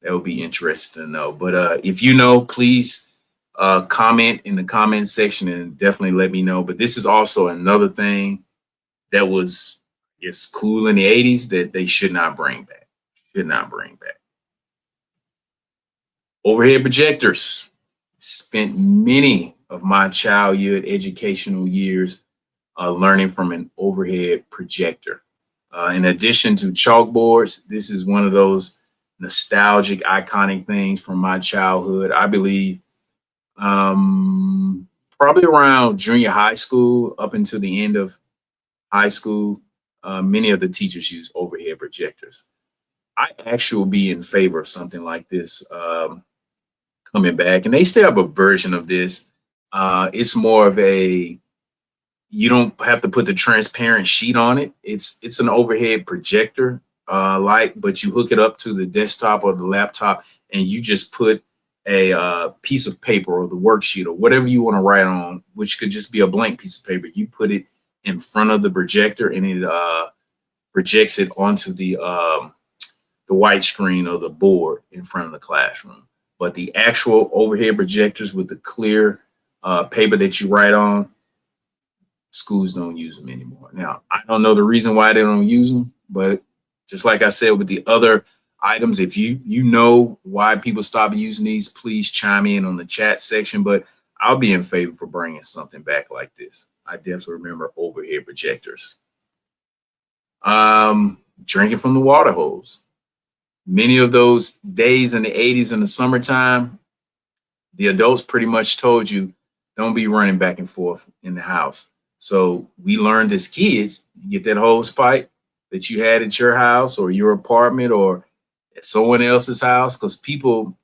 That would be interesting to know. But if you know, please comment in the comment section and definitely let me know. But this is also another thing that was cool in the 80s that they should not bring back. Should not bring back. Overhead projectors. Spent many of my childhood educational years learning from an overhead projector. In addition to chalkboards, this is one of those nostalgic, iconic things from my childhood. I believe probably around junior high school up until the end of high school, many of the teachers use overhead projectors. I actually will be in favor of something like this coming back, and they still have a version of this. It's more of a, you don't have to put the transparent sheet on it. It's an overhead projector light, but you hook it up to the desktop or the laptop, and you just put a piece of paper or the worksheet or whatever you want to write on, which could just be a blank piece of paper. You put it in front of the projector, and it projects it onto the white screen or the board in front of the classroom. But the actual overhead projectors with the clear paper that you write on, schools don't use them anymore. Now, I don't know the reason why they don't use them, but just like I said with the other items, if you know why people stop using these, please chime in on the chat section. But I'll be in favor for bringing something back like this. I definitely remember overhead projectors. Drinking from the water hose. Many of those days in the 80s in the summertime, the adults pretty much told you, don't be running back and forth in the house. So we learned as kids, you get that hose pipe that you had at your house or your apartment or at someone else's house, because people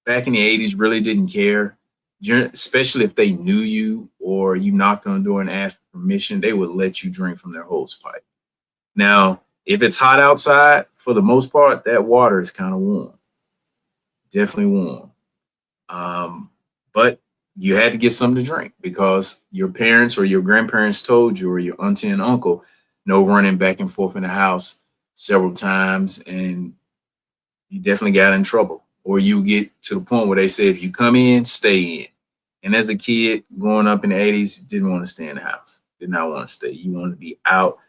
back in the 80s really didn't care, especially if they knew you or you knocked on the door and asked for permission, they would let you drink from their hose pipe. Now, if it's hot outside, for the most part, that water is kind of warm, definitely warm. But you had to get something to drink because your parents or your grandparents told you, or your auntie and uncle, no running back and forth in the house several times, and you definitely got in trouble. Or you get to the point where they say, if you come in, stay in. And as a kid growing up in the 80s, didn't want to stay in the house, did not want to stay. You wanted to be out,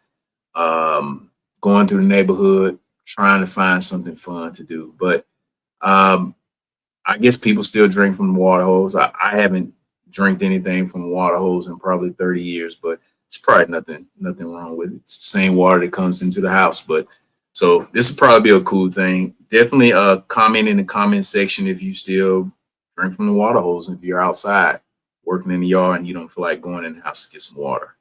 going through the neighborhood, trying to find something fun to do. But I guess people still drink from the water hose. I haven't drank anything from a water hose in probably 30 years, but it's probably nothing wrong with it. It's the same water that comes into the house. But so this would probably be a cool thing. Definitely comment in the comment section if you still drink from the water hose, if you're outside working in the yard and you don't feel like going in the house to get some water.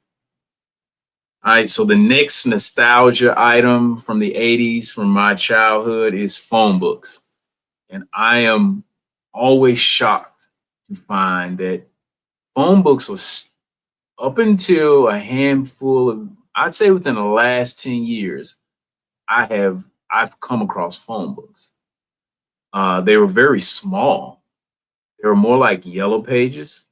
All right, so the next nostalgia item from the 80s, from my childhood, is phone books. And I am always shocked to find that phone books are up until a handful of, I'd say within the last 10 years, I've come across phone books. They were very small. They were more like yellow pages.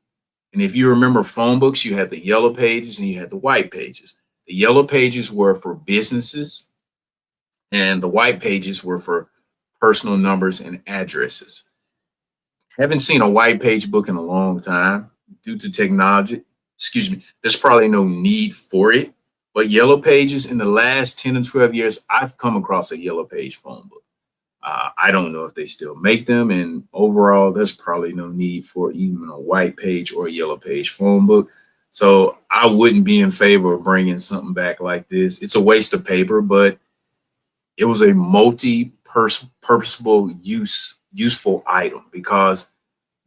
And if you remember phone books, you had the yellow pages and you had the white pages. The yellow pages were for businesses and the white pages were for personal numbers and addresses. Haven't seen a white page book in a long time due to technology. Excuse me. There's probably no need for it. But yellow pages, in the last 10 to 12 years, I've come across a yellow page phone book. I don't know if they still make them. And overall, there's probably no need for even a white page or a yellow page phone book. So I wouldn't be in favor of bringing something back like this. It's a waste of paper, but it was a multi-purposeful useful item, because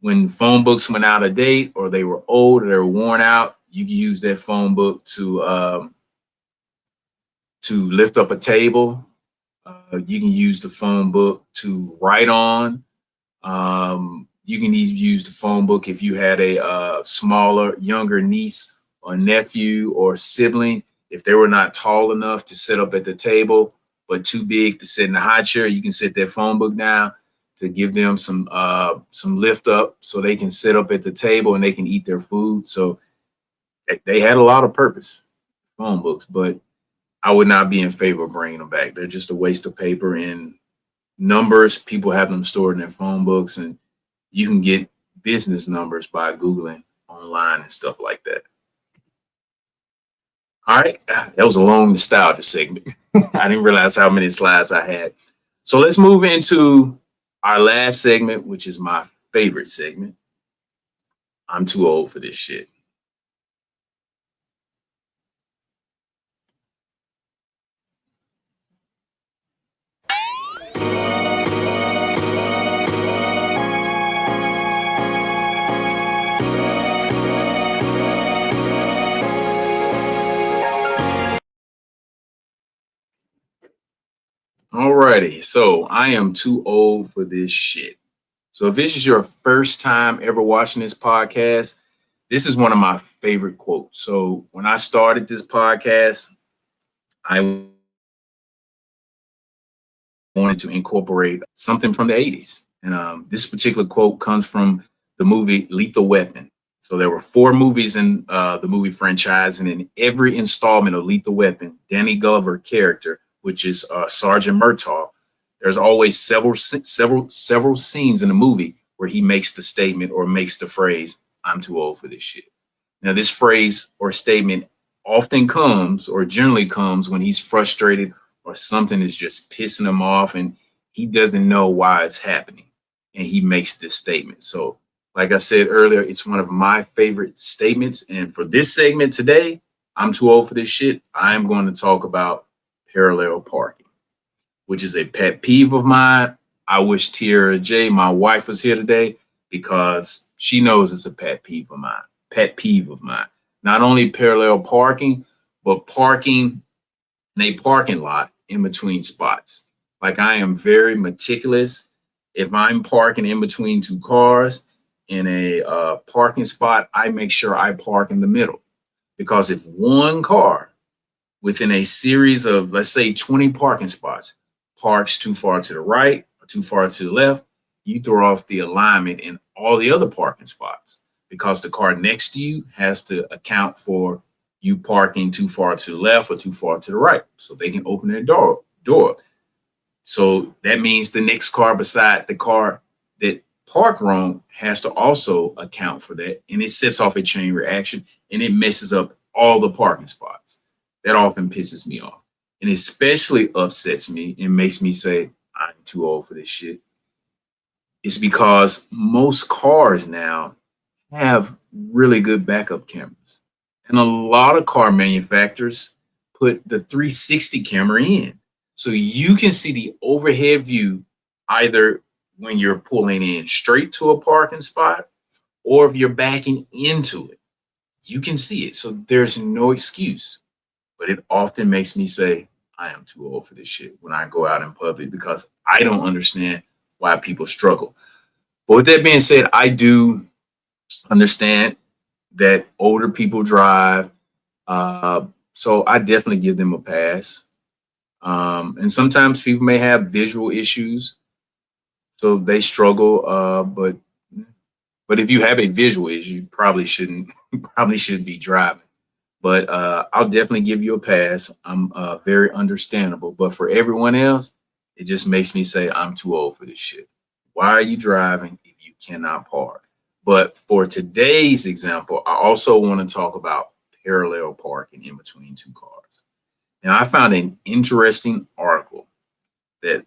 when phone books went out of date or they were old or they were worn out, you could use that phone book to lift up a table. You can use the phone book to write on. You can even use the phone book if you had a smaller, younger niece or nephew or sibling. If they were not tall enough to sit up at the table, but too big to sit in the high chair, you can sit their phone book down to give them some lift up so they can sit up at the table and they can eat their food. So they had a lot of purpose, phone books, but I would not be in favor of bringing them back. They're just a waste of paper and numbers. People have them stored in their phone books, and you can get business numbers by Googling online and stuff like that. All right, that was a long nostalgia segment. I didn't realize how many slides I had. So let's move into our last segment, which is my favorite segment. I'm too old for this shit. Alrighty, so I am too old for this shit. So if this is your first time ever watching this podcast, this is one of my favorite quotes. So when I started this podcast, I wanted to incorporate something from the 80s. And this particular quote comes from the movie Lethal Weapon. So there were 4 movies in the movie franchise, and in every installment of Lethal Weapon, Danny Glover character, which is Sergeant Murtaugh, there's always several scenes in the movie where he makes the statement or makes the phrase, "I'm too old for this shit." Now, this phrase or statement often comes, or generally comes, when he's frustrated or something is just pissing him off and he doesn't know why it's happening. And he makes this statement. So, like I said earlier, it's one of my favorite statements. And for this segment today, I'm too old for this shit. I'm going to talk about parallel parking, which is a pet peeve of mine. I wish Tiara J, my wife, was here today, because she knows it's a pet peeve of mine. Pet peeve of mine. Not only parallel parking, but parking in a parking lot in between spots. Like, I am very meticulous If I'm parking in between two cars in a parking spot, I make sure I park in the middle, because if one car within a series of, let's say, 20 parking spots parks too far to the right or too far to the left, you throw off the alignment in all the other parking spots, because the car next to you has to account for you parking too far to the left or too far to the right so they can open their door. So that means the next car beside the car that parked wrong has to also account for that. And it sets off a chain reaction and it messes up all the parking spots. That often pisses me off. And especially upsets me and makes me say, I'm too old for this shit. It's because most cars now have really good backup cameras. And a lot of car manufacturers put the 360 camera in. So you can see the overhead view either when you're pulling in straight to a parking spot or if you're backing into it. You can see it. So there's no excuse. But it often makes me say, I am too old for this shit when I go out in public, because I don't understand why people struggle. But with that being said, I do understand that older people drive. So I definitely give them a pass. And sometimes people may have visual issues, so they struggle. But if you have a visual issue, you probably shouldn't be driving. But I'll definitely give you a pass. I'm very understandable. But for everyone else, it just makes me say I'm too old for this shit. Why are you driving if you cannot park? But for today's example, I also want to talk about parallel parking in between two cars. Now, I found an interesting article that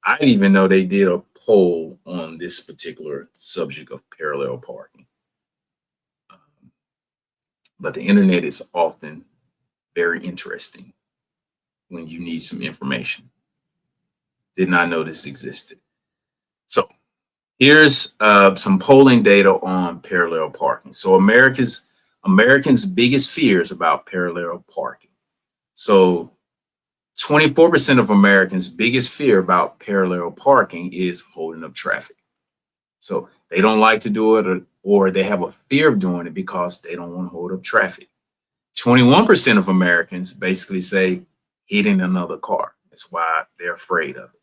I didn't even know they did a poll on this particular subject of parallel parking. But the internet is often very interesting when you need some information. Did not know this existed. So here's some polling data on parallel parking. So Americans' biggest fears about parallel parking. So 24% of Americans' biggest fear about parallel parking is holding up traffic. So they don't like to do it, or they have a fear of doing it because they don't want to hold up traffic. 21% of Americans basically say hitting another car. That's why they're afraid of it.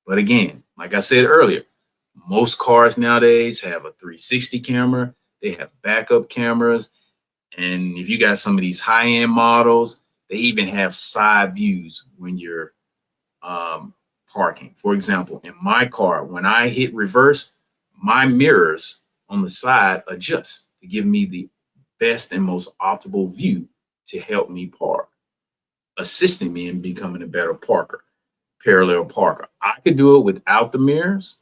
But again, like I said earlier, most cars nowadays have a 360 camera. They have backup cameras. And if you got some of these high-end models, they even have side views when you're parking. For example, in my car, when I hit reverse, my mirrors on the side adjust to give me the best and most optimal view to help me park, assisting me in becoming a better parallel parker. I could do it without the mirrors,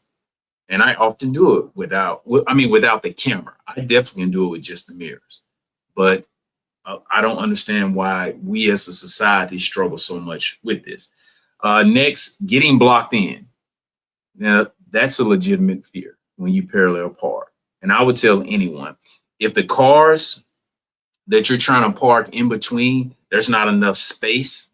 and I often do it without the camera. I definitely can do it with just the mirrors. But I don't understand why we as a society struggle so much with this. Next, getting blocked in. Now, that's a legitimate fear when you parallel park. And I would tell anyone, if the cars that you're trying to park in between, there's not enough space,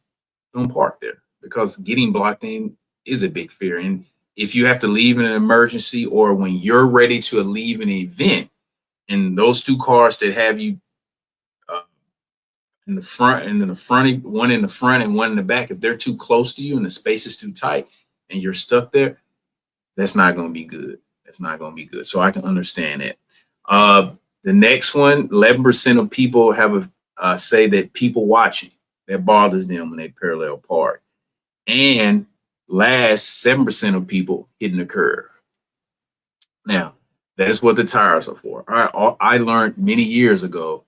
don't park there, because getting blocked in is a big fear. And if you have to leave in an emergency, or when you're ready to leave an event, and those two cars that have you in the front, and then one in the front and one in the back, if they're too close to you and the space is too tight and you're stuck there, that's not going to be good. That's not going to be good. So I can understand that. The next one, 11% of people have say that people watching, that bothers them when they parallel park. And last, 7% of people hitting the curve. Now, that's what the tires are for. I learned many years ago,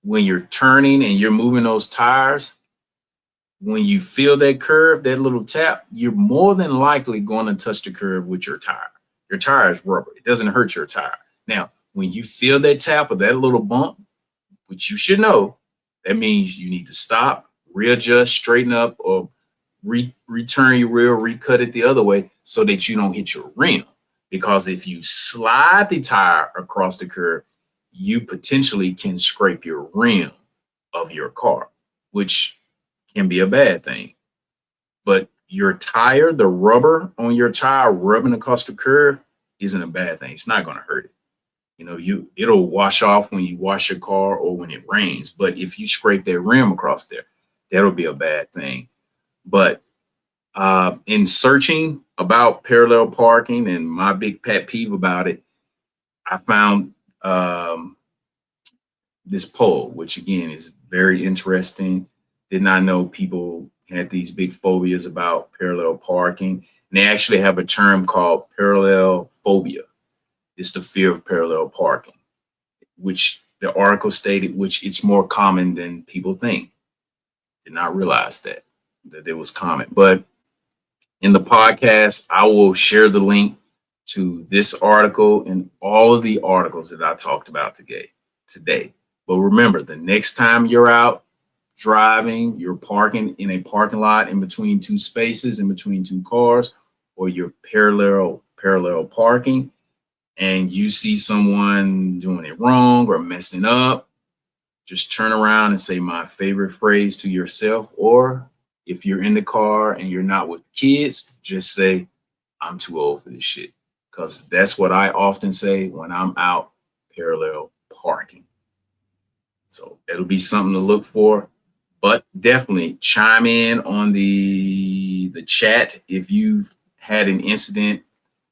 when you're turning and you're moving those tires, when you feel that curve, that little tap, you're more than likely going to touch the curve with your tire. Your tire is rubber. It doesn't hurt your tire. Now, when you feel that tap or that little bump, which you should know, that means you need to stop, readjust, straighten up, or return your wheel, recut it the other way so that you don't hit your rim. Because if you slide the tire across the curb, you potentially can scrape your rim of your car, which can be a bad thing. But your tire, the rubber on your tire rubbing across the curb isn't a bad thing. It's not going to hurt it. It'll wash off when you wash your car or when it rains. But if you scrape that rim across there, that'll be a bad thing. But in searching about parallel parking and my big pet peeve about it, I found this poll, which again is very interesting. Did not know people had these big phobias about parallel parking. And they actually have a term called parallel phobia. It's the fear of parallel parking, which the article stated, which it's more common than people think. Did not realize that it was common. But in the podcast, I will share the link to this article and all of the articles that I talked about today. But remember, the next time you're out driving, you're parking in a parking lot in between two spaces, in between two cars, or you're parallel parking, and you see someone doing it wrong or messing up, just turn around and say my favorite phrase to yourself. Or if you're in the car and you're not with kids, just say, I'm too old for this shit. Because that's what I often say when I'm out parallel parking. So it'll be something to look for. But definitely chime in on the chat if you've had an incident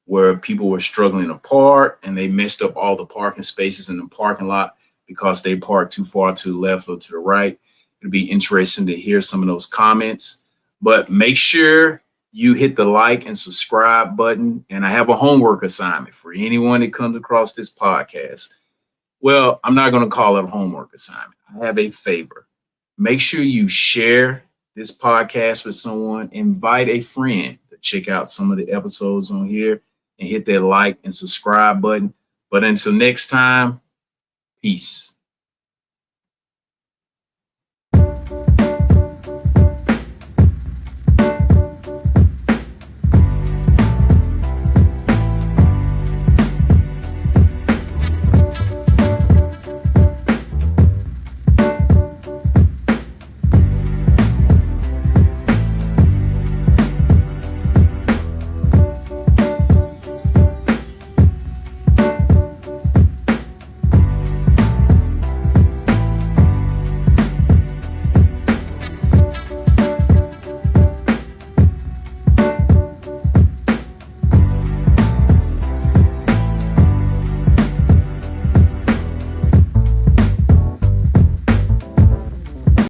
where people were struggling to park and they messed up all the parking spaces in the parking lot because they parked too far to the left or to the right. It'll be interesting to hear some of those comments. But make sure you hit the like and subscribe button. And I have a homework assignment for anyone that comes across this podcast. Well, I'm not going to call it a homework assignment. I have a favor. Make sure you share this podcast with someone. Invite a friend to check out some of the episodes on here and hit that like and subscribe button. But until next time, peace.